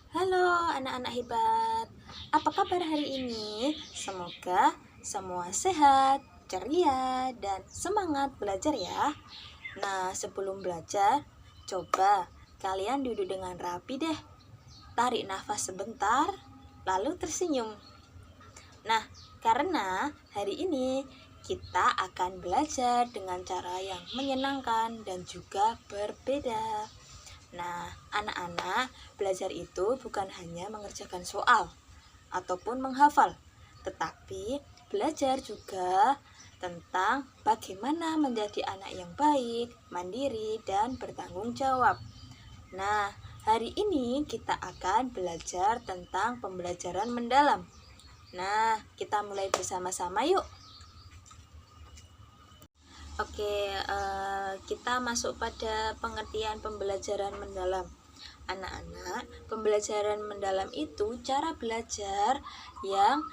Halo anak-anak hebat, apa kabar hari ini? Semoga semua sehat, ceria, dan semangat belajar ya. Nah, sebelum belajar, coba kalian duduk dengan rapi deh. Tarik nafas sebentar, lalu tersenyum. Nah, karena hari ini kita akan belajar dengan cara yang menyenangkan dan juga berbeda. Nah, anak-anak, belajar itu bukan hanya mengerjakan soal ataupun menghafal, tetapi belajar juga tentang bagaimana menjadi anak yang baik, mandiri, dan bertanggung jawab. Nah, hari ini kita akan belajar tentang pembelajaran mendalam. Nah, kita mulai bersama-sama yuk. Oke, kita masuk pada pengertian pembelajaran mendalam. Anak-anak, pembelajaran mendalam itu cara belajar yang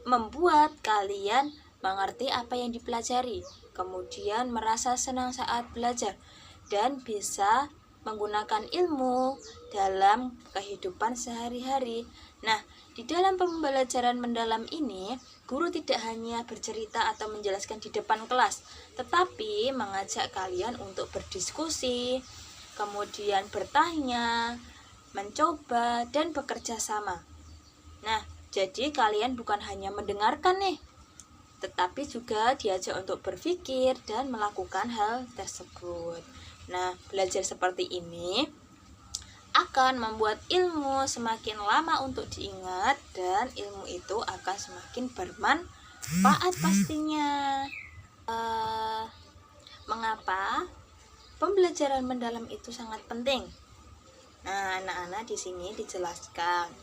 membuat kalian mengerti apa yang dipelajari, kemudian merasa senang saat belajar, dan bisa menggunakan ilmu dalam kehidupan sehari-hari. Nah, di dalam pembelajaran mendalam ini, guru tidak hanya bercerita atau menjelaskan di depan kelas, tetapi mengajak kalian untuk berdiskusi, kemudian bertanya, mencoba, dan bekerja sama. Nah, jadi kalian bukan hanya mendengarkan nih, tetapi juga diajak untuk berpikir dan melakukan hal tersebut. Nah, belajar seperti ini akan membuat ilmu semakin lama untuk diingat dan ilmu itu akan semakin bermanfaat pastinya. Mengapa pembelajaran mendalam itu sangat penting? Nah, anak-anak di sini dijelaskan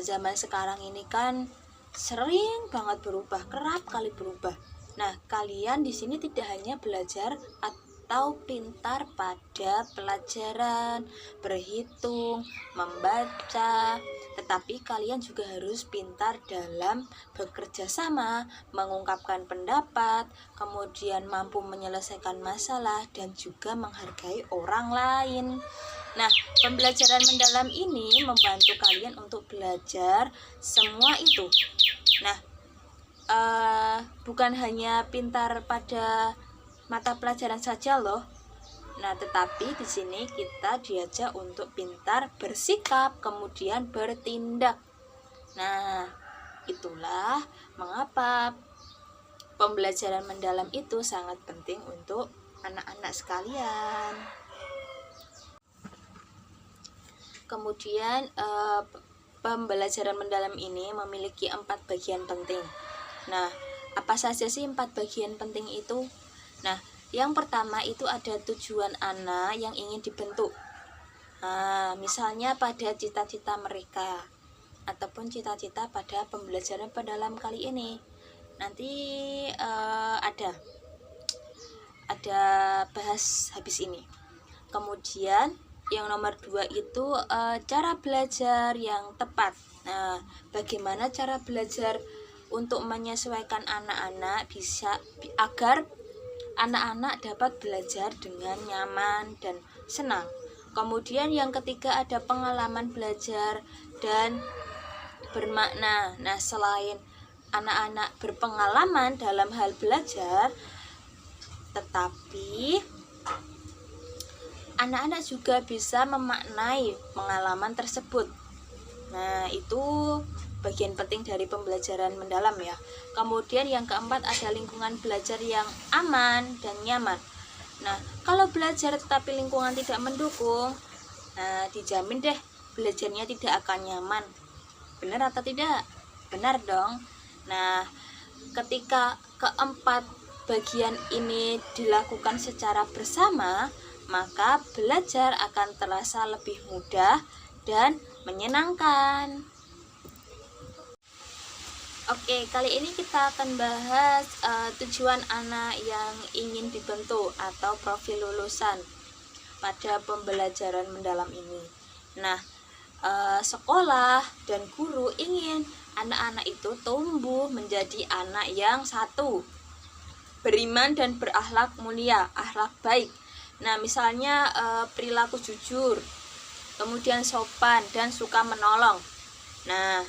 zaman sekarang ini kan sering banget berubah, kerap kali berubah. Nah, kalian di sini tidak hanya belajar atau pintar pada pelajaran, berhitung, membaca, tetapi kalian juga harus pintar dalam bekerja sama, mengungkapkan pendapat, kemudian mampu menyelesaikan masalah dan juga menghargai orang lain. Nah, pembelajaran mendalam ini membantu kalian untuk belajar semua itu. Nah, bukan hanya pintar pada mata pelajaran saja loh. Nah, tetapi di sini kita diajak untuk pintar bersikap, kemudian bertindak. Nah, itulah mengapa pembelajaran mendalam itu sangat penting untuk anak-anak sekalian. Kemudian pembelajaran mendalam ini memiliki 4 bagian penting. Nah, apa saja sih 4 bagian penting itu? Nah, yang pertama itu ada tujuan anak yang ingin dibentuk. Nah, misalnya pada cita-cita mereka ataupun cita-cita pada pembelajaran mendalam kali ini. Nanti ada bahas habis ini. Kemudian yang nomor 2 itu cara belajar yang tepat. Nah, bagaimana cara belajar untuk menyesuaikan anak-anak agar anak-anak dapat belajar dengan nyaman dan senang. Kemudian yang ketiga ada pengalaman belajar dan bermakna. Nah, selain anak-anak berpengalaman dalam hal belajar, tetapi anak-anak juga bisa memaknai pengalaman tersebut. Nah, itu bagian penting dari pembelajaran mendalam ya. Kemudian yang keempat ada lingkungan belajar yang aman dan nyaman. Nah, kalau belajar tetapi lingkungan tidak mendukung, nah dijamin deh belajarnya tidak akan nyaman. Benar atau tidak? Benar dong. Nah, ketika keempat bagian ini dilakukan secara bersama, maka belajar akan terasa lebih mudah dan menyenangkan. Oke, kali ini kita akan bahas tujuan anak yang ingin dibentuk atau profil lulusan pada pembelajaran mendalam ini. Nah, sekolah dan guru ingin anak-anak itu tumbuh menjadi anak yang satu, beriman dan berakhlak mulia, akhlak baik. Nah, misalnya perilaku jujur, kemudian sopan dan suka menolong. Nah,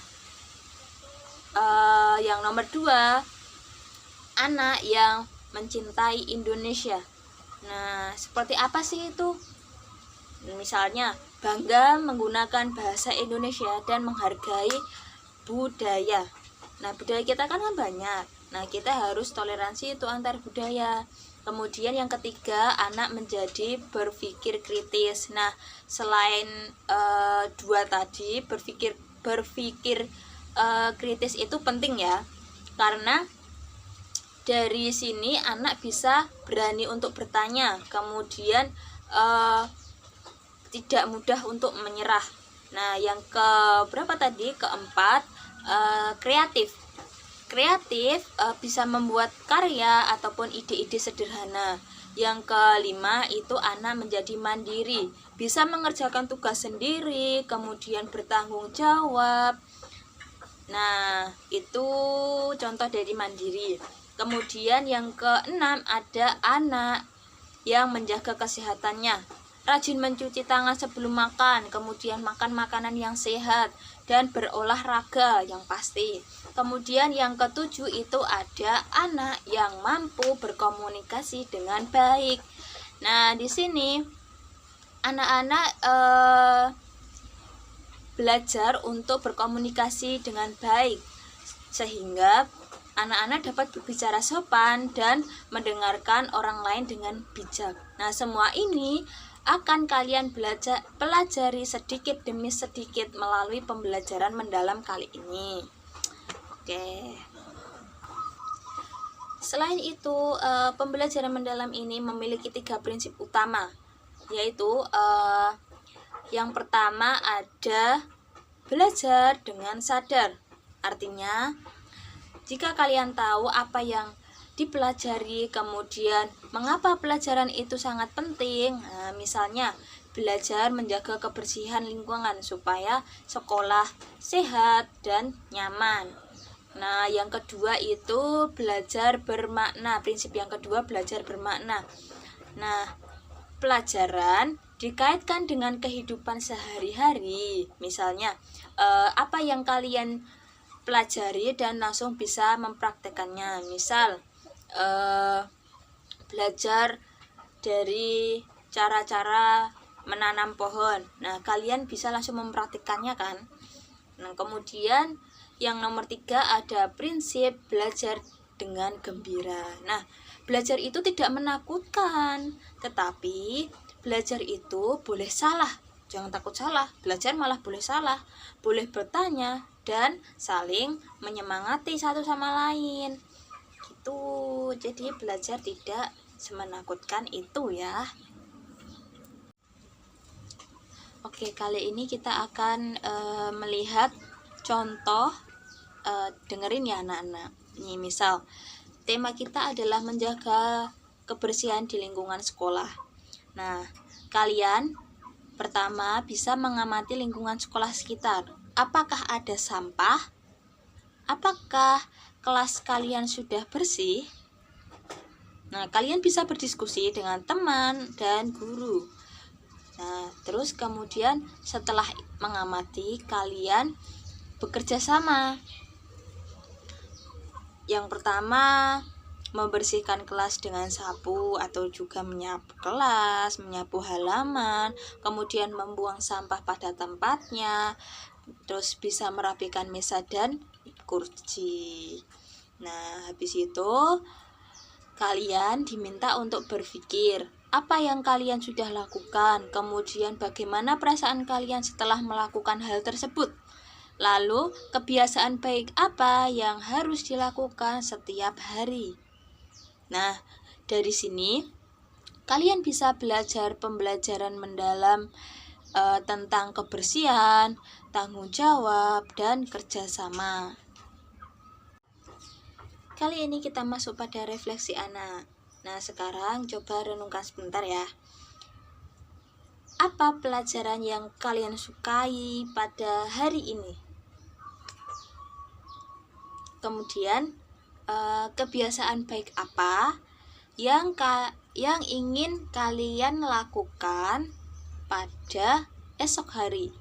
yang nomor 2, anak yang mencintai Indonesia. Nah, seperti apa sih itu? Misalnya, bangga menggunakan bahasa Indonesia dan menghargai budaya. Nah, budaya kita kan banyak. Nah, kita harus toleransi itu antar budaya. Kemudian yang ketiga, anak menjadi berpikir kritis. Nah, selain 2 tadi, berpikir kritis itu penting ya. Karena dari sini anak bisa berani untuk bertanya, kemudian tidak mudah untuk menyerah. Nah, yang berapa tadi? Keempat, kreatif. Bisa membuat karya ataupun ide-ide sederhana. Yang kelima itu anak menjadi mandiri, bisa mengerjakan tugas sendiri, kemudian bertanggung jawab. Nah, itu contoh dari mandiri. Kemudian yang keenam ada anak yang menjaga kesehatannya, rajin mencuci tangan sebelum makan, kemudian makan makanan yang sehat, dan berolahraga yang pasti. Kemudian yang ketujuh itu ada anak yang mampu berkomunikasi dengan baik. Nah, di sini anak-anak belajar untuk berkomunikasi dengan baik, sehingga anak-anak dapat berbicara sopan dan mendengarkan orang lain dengan bijak. Nah, semua ini akan kalian pelajari sedikit demi sedikit melalui pembelajaran mendalam kali ini. Oke. Selain itu, pembelajaran mendalam ini memiliki 3 prinsip utama, yaitu yang pertama ada belajar dengan sadar. Artinya, jika kalian tahu apa yang dipelajari, kemudian mengapa pelajaran itu sangat penting, nah, misalnya belajar menjaga kebersihan lingkungan supaya sekolah sehat dan nyaman. Nah, yang kedua itu belajar bermakna. Prinsip yang kedua belajar bermakna. Nah, pelajaran dikaitkan dengan kehidupan sehari-hari. Misalnya, apa yang kalian pelajari dan langsung bisa mempraktekannya. Misal belajar dari cara-cara menanam pohon. Nah, kalian bisa langsung mempraktekannya kan. Nah, kemudian yang nomor 3 ada prinsip belajar dengan gembira. Nah, belajar itu tidak menakutkan, tetapi belajar itu boleh salah. Jangan takut salah, belajar malah boleh salah, boleh bertanya dan saling menyemangati satu sama lain. Gitu. Jadi belajar tidak semenakutkan itu ya. Oke, kali ini kita akan melihat contoh. Dengerin ya anak-anak. Ini misal tema kita adalah menjaga kebersihan di lingkungan sekolah. Nah, kalian pertama bisa mengamati lingkungan sekolah sekitar. Apakah ada sampah? Apakah kelas kalian sudah bersih? Nah, kalian bisa berdiskusi dengan teman dan guru. Nah, terus kemudian setelah mengamati, kalian bekerja sama. Yang pertama, membersihkan kelas dengan sapu atau juga menyapu kelas, menyapu halaman, kemudian membuang sampah pada tempatnya, terus bisa merapikan meja dan kursi. Nah, habis itu kalian diminta untuk berpikir apa yang kalian sudah lakukan, kemudian bagaimana perasaan kalian setelah melakukan hal tersebut. Lalu, kebiasaan baik apa yang harus dilakukan setiap hari. Nah, dari sini kalian bisa belajar pembelajaran mendalam tentang kebersihan, tanggung jawab, dan kerjasama. Kali ini kita masuk pada refleksi anak. Nah, sekarang coba renungkan sebentar ya. Apa pelajaran yang kalian sukai pada hari ini? Kemudian, kebiasaan baik apa yang ingin kalian lakukan pada esok hari.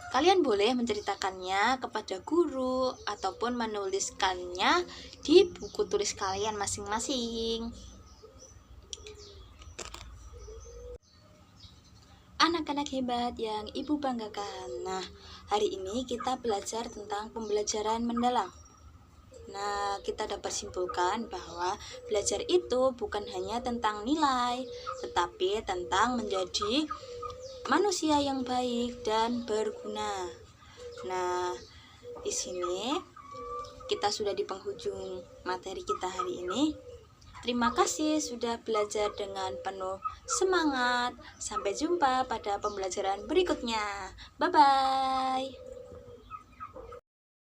Kalian boleh menceritakannya kepada guru ataupun menuliskannya di buku tulis kalian masing-masing. Anak-anak hebat yang Ibu banggakan. Nah, hari ini kita belajar tentang pembelajaran mendalam. Nah, kita dapat simpulkan bahwa belajar itu bukan hanya tentang nilai, tetapi tentang menjadi manusia yang baik dan berguna. Nah, di sini kita sudah di penghujung materi kita hari ini. Terima kasih sudah belajar dengan penuh semangat. Sampai jumpa pada pembelajaran berikutnya. Bye-bye.